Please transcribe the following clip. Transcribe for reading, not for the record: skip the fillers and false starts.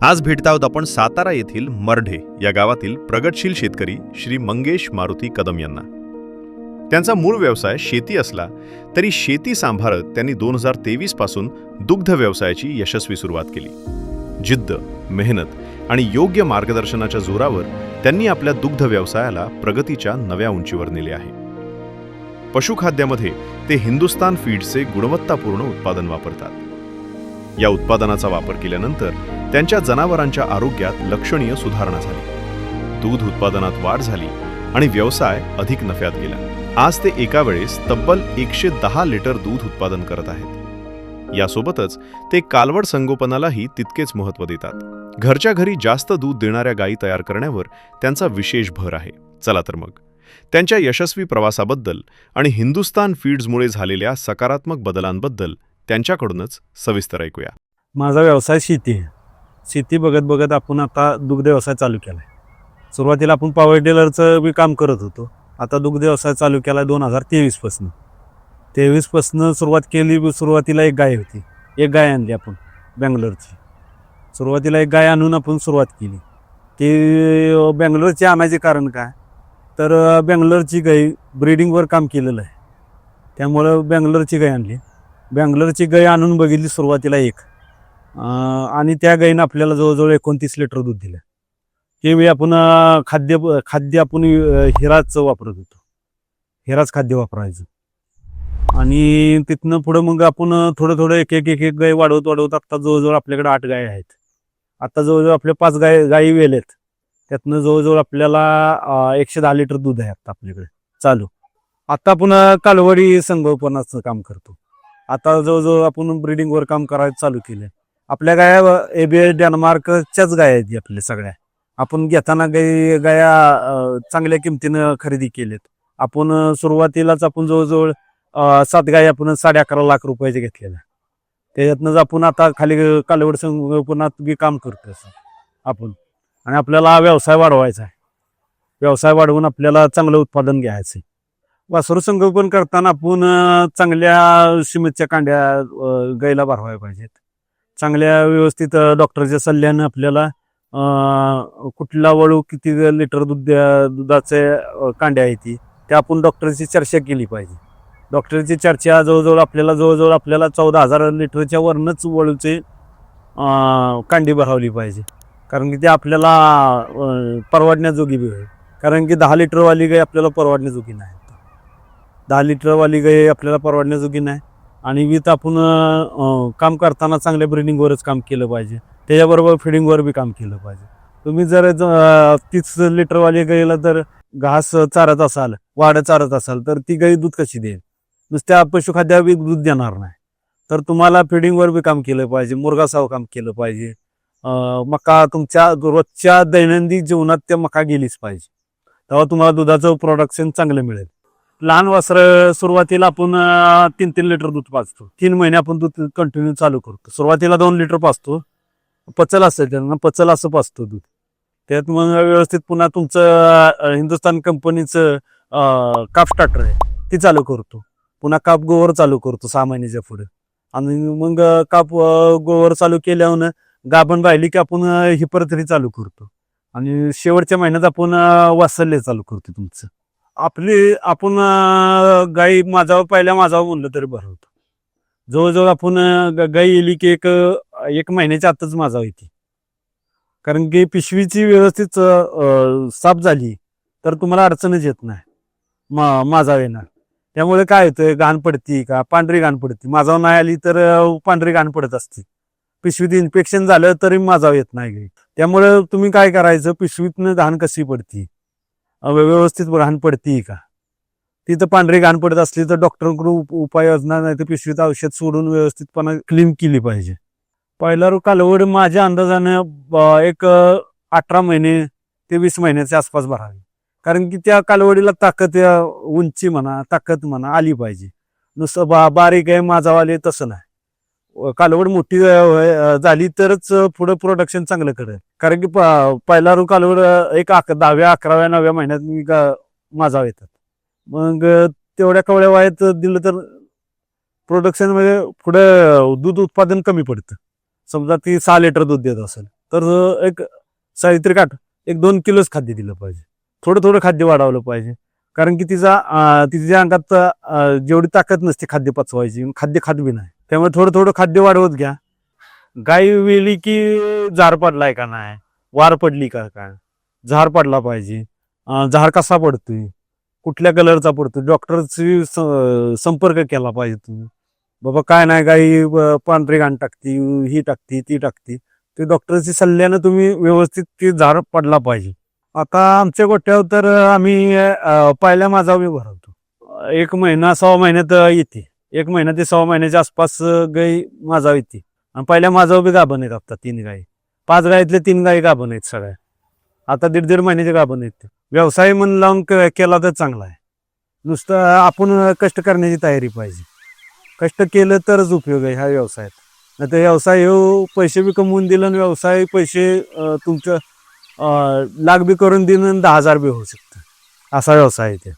आज भेटत आहोत आपण सातारा येथील मर्ढे या गावातील प्रगतशील शेतकरी श्री मंगेश मारुती कदम यांना. त्यांचा मूळ व्यवसाय शेती असला तरी शेती सांभाळत त्यांनी 2023 पासून दुग्ध व्यवसायाची यशस्वी सुरुवात केली. जिद्द, मेहनत आणि योग्य मार्गदर्शनाच्या जोरावर त्यांनी आपल्या दुग्ध व्यवसायाला प्रगतीच्या नव्या उंचीवर नेले आहे. पशुखाद्यामध्ये ते हिंदुस्तान फीड्सचे गुणवत्तापूर्ण उत्पादन वापरतात. या उत्पादनाचा वापर केल्यानंतर त्यांच्या जनावरांच्या आरोग्यात लक्षणीय सुधारणा झाली. दूध उत्पादनात वाढ झाली आणि व्यवसाय अधिक नफ्यात गेला. आज ते एका वेळेस तब्बल 110 लिटर दूध उत्पादन करत आहेत. यासोबतच ते कालवड संगोपनालाही तितकेच महत्त्व देतात. घरच्या घरी जास्त दूध देणाऱ्या गायी तयार करण्यावर त्यांचा विशेष भर आहे. चला तर मग त्यांच्या यशस्वी प्रवासाबद्दल आणि हिंदुस्तान फीड्समुळे झालेल्या सकारात्मक बदलांबद्दल त्यांच्याकडूनच सविस्तर ऐकूया. माझा व्यवसाय शेती आहे. शेती बघत बघत आपण आता दुग्ध व्यवसाय चालू केला आहे. सुरुवातीला आपण पॉवर टेलरचं बी काम करत होतो. आता दुग्ध व्यवसाय चालू केला 2023 पासून. 23 पासून सुरुवात केली. सुरुवातीला एक गाय होती. एक गाय आणली आपण बेंगलोरची. सुरुवातीला एक गाय आणून आपण सुरुवात केली. ती बेंगलोरची आणायचे कारण काय, तर बेंगलोरची गाय ब्रीडिंगवर काम केलेलं आहे. त्यामुळं बेंगलोरची गाय आणली. बेंगलोरची गाय आणून बघितली सुरुवातीला एक, आणि त्या गायीनं आपल्याला जवळजवळ 29 लिटर दूध दिलं. हे वेळी आपण खाद्य आपण हिराच वापरत होतो. हिराच खाद्य वापरायचं. आणि तिथनं पुढं मग आपण थोडं एक एक गाय वाढवत आता जवळजवळ आपल्याकडे 8 गाय आहेत. आता जवळजवळ आपल्या 5 गायी वेलेत. त्यातनं जवळजवळ आपल्याला 110 लिटर दूध आहे आता आपल्याकडे चालू. आता आपण कालवडी संगोपनाचं काम करतो. आता जवळजवळ आपण ब्रीडिंगवर काम करायचं चालू केलं. आपल्या गाया ABS डेन्मार्कच्याच गाया आहेत आपल्या सगळ्या. आपण घेताना गाया चांगल्या किमतीनं खरेदी केलेत. आपण सुरुवातीलाच आपण जवळजवळ 7 गाय आपण 11.5 लाख रुपयाचे घेतलेल्या. त्याच्यातनंच आपण आता खाली कालवड संगोपनात बी काम करतो आपण. आणि आपल्याला व्यवसाय वाढवायचा आहे. व्यवसाय वाढवून आपल्याला चांगलं उत्पादन घ्यायचं आहे. वासरू संगोपन करताना आपण चांगल्या सिमेंटच्या कांड्या गायीला भरवायला पाहिजेत. चांगल्या व्यवस्थित डॉक्टरच्या सल्ल्यानं आपल्याला कुठला वळू किती लिटर दुधाचे कांड्या आहेत त्या आपण डॉक्टरची चर्चा केली पाहिजे. डॉक्टरची चर्चा जवळजवळ आपल्याला 14,000 लिटरच्या वरनच वळूचे कांडी भरावली पाहिजे. कारण की ते आपल्याला परवडण्याजोगी बी होईल. कारण की 10 लिटरवाली गाय आपल्याला परवडण्याजोगी नाही. 10 लिटरवाली गाय आपल्याला परवडण्याजोगी नाही. आणि विथ आपण काम करताना चांगल्या ब्रीडिंगवरच काम केलं पाहिजे. त्याच्याबरोबर फिडिंगवर बी काम केलं पाहिजे. तुम्ही जर 30 लिटरवाली गायीला जर घास चारत असाल, वाढ चारत असाल, तर ती गाय दूध कशी देईल? नुसत्या पशुखाद्यावर बी दूध देणार नाही. तर तुम्हाला फिडिंगवर बी काम केलं पाहिजे. मुरगासाव काम केलं पाहिजे. मका तुमच्या रोजच्या दैनंदिन जीवनात त्या मका गेलीच पाहिजे. तेव्हा तुम्हाला दुधाचं प्रोडक्शन चांगलं मिळेल. लहान वासरं सुरुवातीला आपण 3 लिटर दूध पाजतो. 3 महिने आपण दूध कंटिन्यू चालू करतो. सुरुवातीला 2 लिटर पाजतो. पचल असेल त्यांना पचल असं पाजतो दूध. त्यात मग व्यवस्थित पुन्हा तुमचं हिंदुस्तान कंपनीचं काप स्टार्टर आहे ती चालू करतो. पुन्हा काप गोवर चालू करतो 6 महिन्याच्या पुढे. आणि मग काप गोवर चालू केल्यावर गाभण राहिली की आपण हिपरथरी चालू करतो. आणि शेवटच्या महिन्यात आपण वासल्य चालू करतो तुमचं. आपण गाई पहिल्या माझावर म्हणलं तरी बरं होतं. जवळजवळ आपण गाई येली की एक महिन्याच्या आतच माझाव येते. कारण की पिशवीची व्यवस्थित साफ झाली तर तुम्हाला अडचणच येत नाही माझाव येणार. त्यामुळे काय होतं, घाण पडती का पांढरी घाण पडती. माझाव नाही आली तर पांढरी घाण पडत असते. पिशवीत इन्फेक्शन झालं तरी माझाव येत नाही गाई. त्यामुळे तुम्ही काय करायचं, पिशवीतनं घाण कशी पडती, व्यवस्थित घाण पडती का, तिथं पांढरी घाण पडत असली तर डॉक्टरकडून उपाययोजना नाही तर पिशवीत औषध सोडून व्यवस्थितपणे क्लीन केली पाहिजे. पहिला कालवड माझ्या अंदाजानं एक 18 महिने ते 20 महिन्याच्या आसपास भरावी. कारण की त्या कालवडीला ताकद, उंची म्हणा, ताकद म्हणा आली पाहिजे. नुसतं बारीक आहे माझावाले तसं नाही. कालवड मोठी झाली तरच पुढं प्रोडक्शन चांगलं करेल. कारण की पहिला कालवड एक 10व्या 11व्या 9व्या महिन्यात माझाव येतात. मग तेवढ्या कवळ्या वयात दिलं तर प्रोडक्शन मध्ये पुढे दूध उत्पादन कमी पडतं. समजा ती 6 लिटर दूध देत असेल तर एक सावित्री काठ 1-2 किलोच खाद्य दिलं पाहिजे. थोडं थोडं खाद्य वाढवलं पाहिजे. कारण की तिच्या अंगात जेवढी ताकद नसते खाद्य पचवायची, खाद्य खात बी नाही. त्यामुळे थोडं थोडं खाद्य वाढवत घ्या. गाय वेली की झार पडलाय का नाही, वार पडली का काय, झार पडला पाहिजे. झार कसा पडतोय, कुठल्या कलरचा पडतोय, डॉक्टरची संपर्क केला पाहिजे तुम्ही. बाबा काय नाही, गाई पांढरी घाण टाकती, ही टाकती, ती टाकती, ते डॉक्टरची सल्ल्यानं तुम्ही व्यवस्थित ती झार पडला पाहिजे. आता आमच्या गोठ्यावर तर आम्ही पहिल्या माझा बी भरवतो. 1 महिना 6 महिन्यात येते. 1 महिना ते 6 महिन्याच्या आसपास गाई माझा येते. आणि पहिल्या माझा बी गाभण आहेत. आता 3 गाई, 5 गाईतले 3 गाई गाभण आहेत सगळ्या. आता 1.5 महिन्याचे गाभण आहेत. व्यवसाय मन लावून केला तर चांगला आहे. नुसतं आपण कष्ट करण्याची तयारी पाहिजे. कष्ट केलं तरच उपयोग आहे ह्या व्यवसायात. नाही तर व्यवसाय हो पैसे बी कमवून दिलं आणि व्यवसाय पैसे तुमचं लाख बी करून देणं आणि 10,000 बी होऊ शकतं. असा व्यवसाय आहे ते.